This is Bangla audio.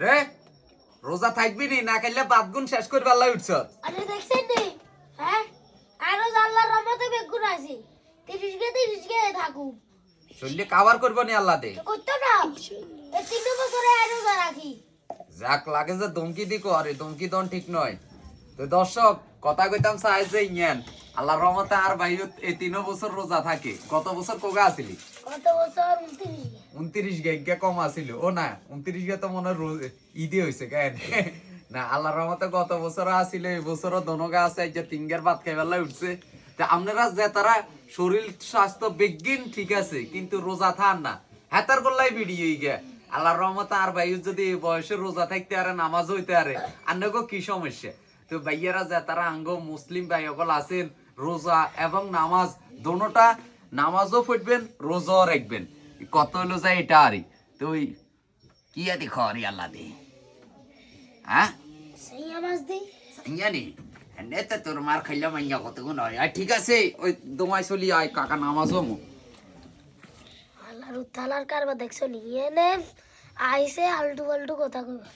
রে রোজা থাকবি নি না খাইলে বাদ গুণ শেষ করবে আল্লাহ উঠছ আরে দেখছেন নি হ্যাঁ আরো আল্লাহর রহমতে বেগুন আছে 30 গে থাকু শরীরে কাভার করবো নি আল্লাহ দে করতো না এই 3 বছরে আর রোজা রাখি যাক লাগে যে দমকি দি করে দমকি দন ঠিক নয় তো দর্শক কথা কইতাম চাই যে ইয়ান আল্লাহর রহমতে আর ভাই এই 3 বছর রোজা থাকে কত বছর কোগা আছিলি কত বছর 29 গে কম আছিল ও না 29 গে তো মনে ঈদে হইছে কেন না আল্লাহর রহমতে গত বছর আছিল এই বছরও দনগা আছে যে তিনগের ভাত খাইবার উঠছে তা আপনারা যে তারা শরীর স্বাস্থ্য বিজ্ঞান ঠিক আছে কিন্তু রোজা থান না হাতার গল্লাই ভিডিও গে আল্লাহর রহমতে আর ভাই যদি এই বয়সে রোজা থাকতে আরে নামাজ হইতে আরে আন্নগো কি সমস্যা তো ভাইয়ারা যে তারা আঙ্গ মুসলিম ভাই সকল আছেন রোজা এবং নামাজ দোনোটা নামাজও পড়বেন রোজাও রাখবেন কত হলো যায় এটা আরই তুই কি আদি খাওয়ারি আল্লাহ দি হ্যাঁ সেই নামাজ দেই জানি নেতা তোর মার খাইলে মাইয়া কত গুণ হয় আর ঠিক আছে ওই দোমাই চলি আয় কাকা নামাজও মো আল্লাহর তাআলার কারবা দেখছো নি এনে আইছে আলটু পাল্টু কথা কইবা